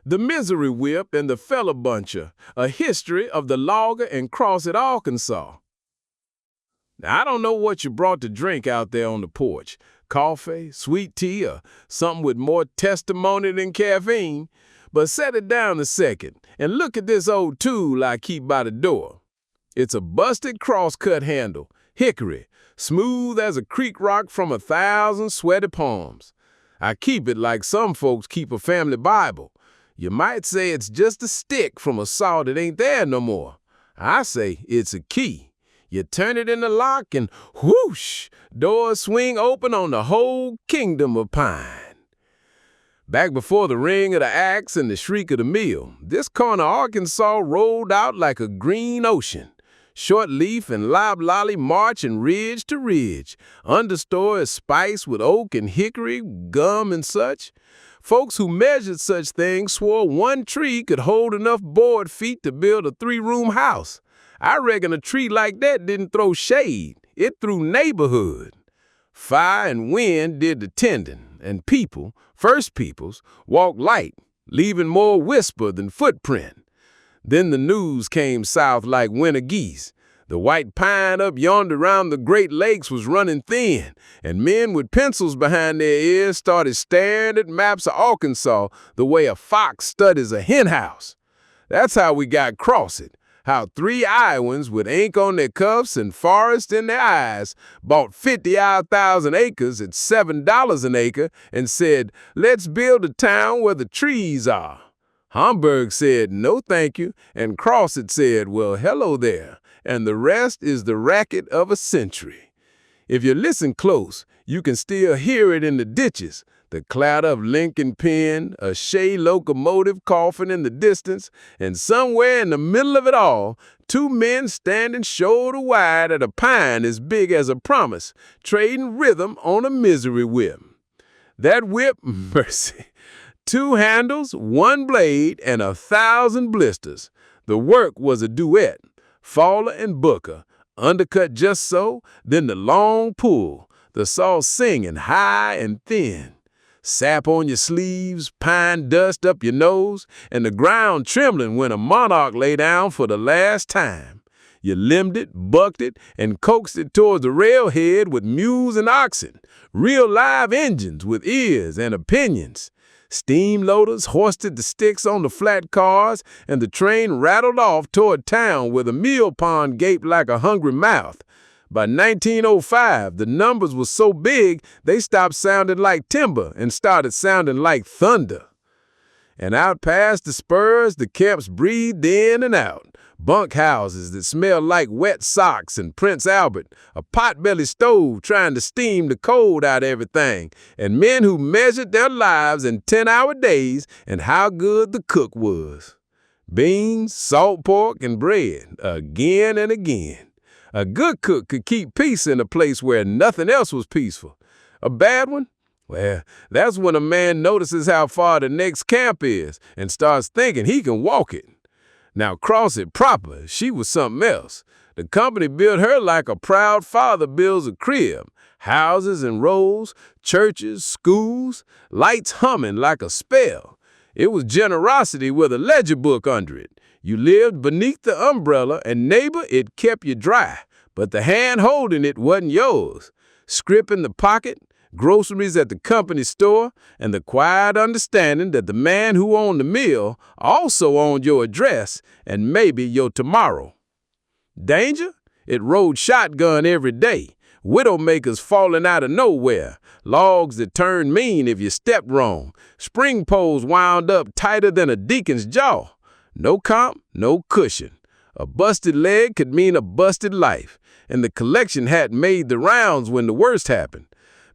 The Misery Whip and the Fella Buncher, a history of the logger in Crossett, Arkansas. Now, I don't know what you brought to drink out there on the porch, coffee, sweet tea, or something with more testimony than caffeine, but set it down a second and look at this old tool I keep by the door. It's a busted crosscut handle, hickory, smooth as a creek rock from 1,000 sweaty palms. I keep it like some folks keep a family Bible. You might say it's just a stick from a saw that ain't there no more. I say it's a key. You turn it in the lock and whoosh, doors swing open on the whole kingdom of pine. Back before the ring of the axe and the shriek of the mill, this corner of Arkansas rolled out like a green ocean. Shortleaf and loblolly marching ridge to ridge, understory spiced with oak and hickory, gum and such. Folks who measured such things swore one tree could hold enough board feet to build a 3-room house. I reckon a tree like that didn't throw shade, it threw neighborhood. Fire and wind did the tending, and people, first peoples, walked light, leaving more whisper than footprint. Then the news came south like winter geese. The white pine up yonder around the Great Lakes was running thin, and men with pencils behind their ears started staring at maps of Arkansas the way a fox studies a henhouse. That's how we got Crossett, how 3 Iowans with ink on their cuffs and forest in their eyes bought 50,000 acres at $7 an acre and said, "Let's build a town where the trees are." Hamburg said, "No thank you," and Crossett said, "Well, hello there," and the rest is the racket of a century. If you listen close, you can still hear it in the ditches, the clatter of Lincoln pen, a Shea locomotive coughing in the distance, and somewhere in the middle of it all, 2 men standing shoulder wide at a pine as big as a promise, trading rhythm on a misery whip. That whip, mercy. 2 handles, 1 blade, and 1,000 blisters. The work was a duet, Fowler and Booker, undercut just so, then the long pull, the saw singing high and thin. Sap on your sleeves, pine dust up your nose, and the ground trembling when a monarch lay down for the last time. You limbed it, bucked it, and coaxed it towards the railhead with mules and oxen, real live engines with ears and opinions. Steam loaders hoisted the sticks on the flat cars, and the train rattled off toward town where the mill pond gaped like a hungry mouth. By 1905, the numbers were so big they stopped sounding like timber and started sounding like thunder. And out past the spurs, the camps breathed in and out. Bunk houses that smelled like wet socks and Prince Albert, a pot-belly stove trying to steam the cold out of everything, and men who measured their lives in 10-hour days and how good the cook was. Beans, salt pork, and bread, again and again. A good cook could keep peace in a place where nothing else was peaceful. A bad one? Well, that's when a man notices how far the next camp is and starts thinking he can walk it. Now, Crossett proper, she was something else. The company built her like a proud father builds a crib. Houses in rows, churches, schools, lights humming like a spell. It was generosity with a ledger book under it. You lived beneath the umbrella, and neighbor, it kept you dry, but the hand holding it wasn't yours. Scrip in the pocket, groceries at the company store, and the quiet understanding that the man who owned the mill also owned your address and maybe your tomorrow. Danger? It rode shotgun every day, widowmakers falling out of nowhere, logs that turned mean if you stepped wrong, spring poles wound up tighter than a deacon's jaw. No comp, no cushion. A busted leg could mean a busted life, and the collection hat made the rounds when the worst happened.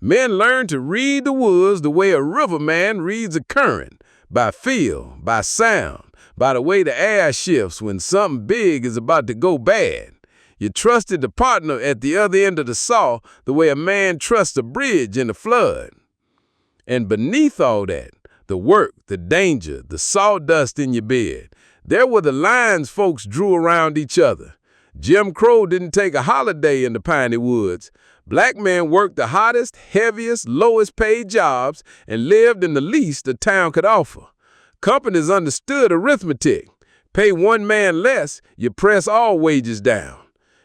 Men learned to read the woods the way a riverman reads a current, by feel, by sound, by the way the air shifts when something big is about to go bad. You trusted the partner at the other end of the saw the way a man trusts a bridge in a flood. And beneath all that, the work, the danger, the sawdust in your bed, there were the lines folks drew around each other. Jim Crow didn't take a holiday in the piney woods. Black men worked the hottest, heaviest, lowest paid jobs and lived in the least a town could offer. Companies understood arithmetic. Pay one man less, you press all wages down.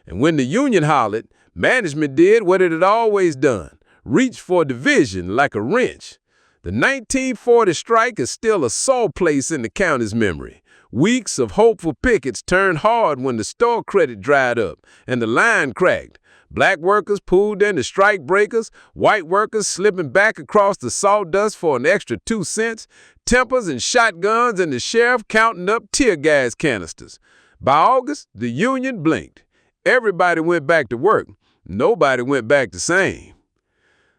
And when the union hollered, management did what it had always done, reached for division like a wrench. The 1940 strike is still a sore place in the county's memory. Weeks of hopeful pickets turned hard when the store credit dried up and the line cracked. Black workers pulled into strike breakers, white workers slipping back across the sawdust for an extra 2 cents, tempers and shotguns, and the sheriff counting up tear gas canisters. By August, the union blinked. Everybody went back to work. Nobody went back the same.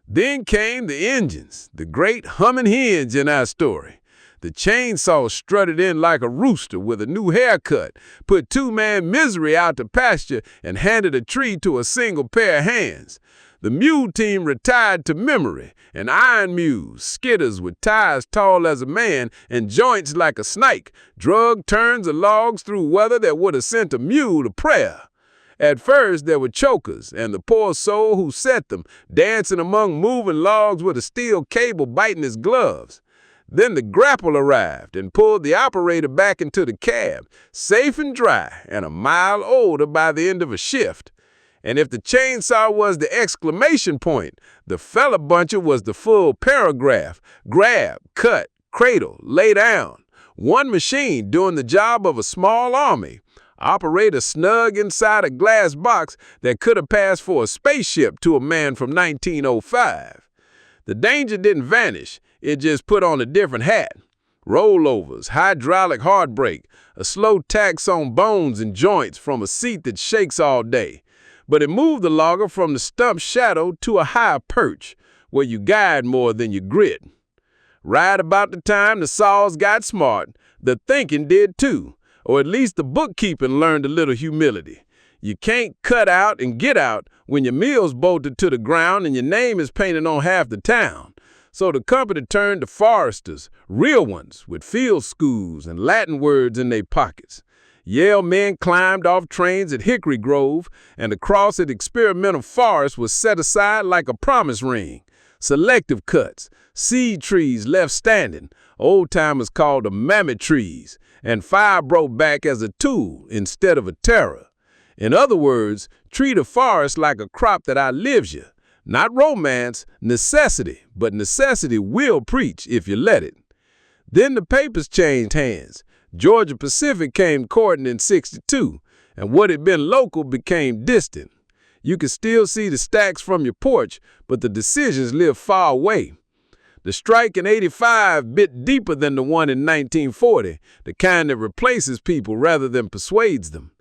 Then came the engines, the great humming hinge in our story. The chainsaw strutted in like a rooster with a new haircut, put two-man misery out to pasture, and handed a tree to a single pair of hands. The mule team retired to memory, and iron mules, skidders with tires tall as a man and joints like a snake, drug turns of logs through weather that would have sent a mule to prayer. At first, there were chokers and the poor soul who set them, dancing among moving logs with a steel cable biting his gloves. Then the grapple arrived and pulled the operator back into the cab, safe and dry and a mile older by the end of a shift. And if the chainsaw was the exclamation point, the fella buncher was the full paragraph: grab, cut, cradle, lay down. One machine doing the job of a small army. Operator snug inside a glass box that could have passed for a spaceship to a man from 1905. The danger didn't vanish. It just put on a different hat. Rollovers, hydraulic heartbreak, a slow tax on bones and joints from a seat that shakes all day. But it moved the logger from the stump shadow to a high perch, where you guide more than you grit. Right about the time the saws got smart, the thinking did too, or at least the bookkeeping learned a little humility. You can't cut out and get out when your mill's bolted to the ground and your name is painted on half the town. So the company turned to foresters, real ones, with field schools and Latin words in their pockets. Yale men climbed off trains at Hickory Grove, and the Crossett experimental forest was set aside like a promise ring. Selective cuts, seed trees left standing, old-timers called them mammoth trees, and fire broke back as a tool instead of a terror. In other words, treat a forest like a crop that outlives you. Not romance, necessity, but necessity will preach if you let it. Then the papers changed hands. Georgia Pacific came courting in '62, and what had been local became distant. You could still see the stacks from your porch, but the decisions lived far away. The strike in '85 bit deeper than the one in 1940, the kind that replaces people rather than persuades them.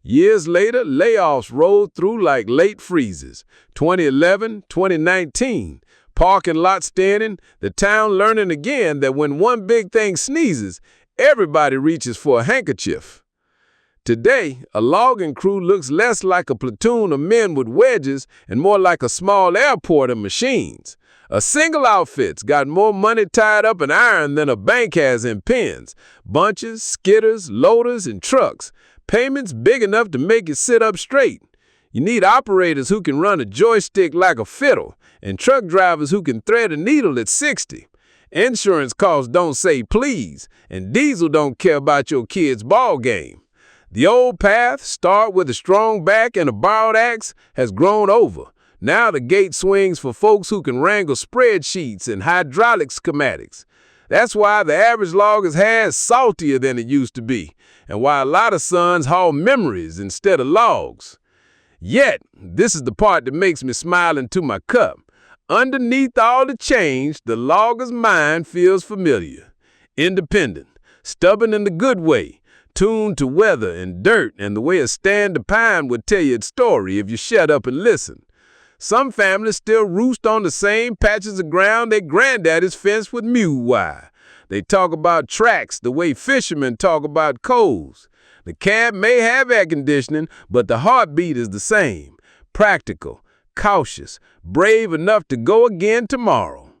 Years later, layoffs rolled through like late freezes. 2011, 2019, parking lot standing, the town learning again that when one big thing sneezes, everybody reaches for a handkerchief. Today, a logging crew looks less like a platoon of men with wedges and more like a small airport of machines. A single outfit's got more money tied up in iron than a bank has in pens. Bunches, skidders, loaders, and trucks. Payments big enough to make you sit up straight. You need operators who can run a joystick like a fiddle, and truck drivers who can thread a needle at 60. Insurance costs don't say please, and diesel don't care about your kid's ball game. The old path, start with a strong back and a borrowed axe, has grown over. Now the gate swings for folks who can wrangle spreadsheets and hydraulic schematics. That's why the average logger's hair is saltier than it used to be, and why a lot of sons haul memories instead of logs. Yet, this is the part that makes me smile into my cup. Underneath all the change, the logger's mind feels familiar. Independent, stubborn in the good way, tuned to weather and dirt and the way a stand of pine would tell you its story if you shut up and listen. Some families still roost on the same patches of ground their granddaddies fenced with mule wire. They talk about tracks the way fishermen talk about coals. The cab may have air conditioning, but the heartbeat is the same. Practical, cautious, brave enough to go again tomorrow.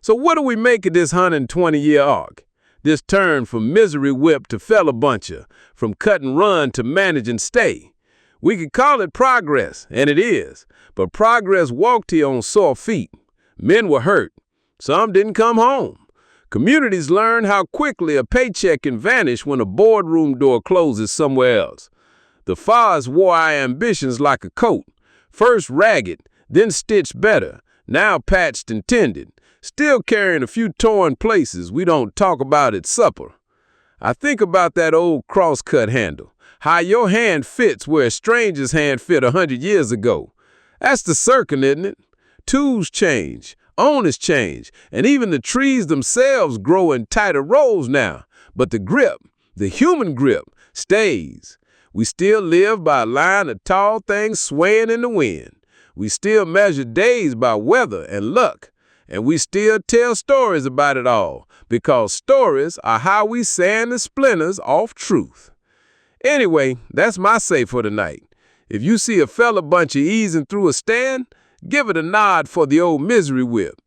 So what do we make of this 120-year arc? This turn from misery whip to fella buncher, from cut and run to manage and stay. We could call it progress, and it is, but progress walked here on sore feet. Men were hurt. Some didn't come home. Communities learn how quickly a paycheck can vanish when a boardroom door closes somewhere else. The fires wore our ambitions like a coat, first ragged, then stitched better, now patched and tended, still carrying a few torn places we don't talk about at supper. I think about that old crosscut handle, how your hand fits where a stranger's hand fit 100 years ago. That's the circle, isn't it? Tools change, owners change, and even the trees themselves grow in tighter rows now. But the grip, the human grip, stays. We still live by a line of tall things swaying in the wind. We still measure days by weather and luck. And we still tell stories about it all, because stories are how we sand the splinters off truth. Anyway, that's my say for tonight. If you see a fella bunch easing through a stand, give it a nod for the old misery whip.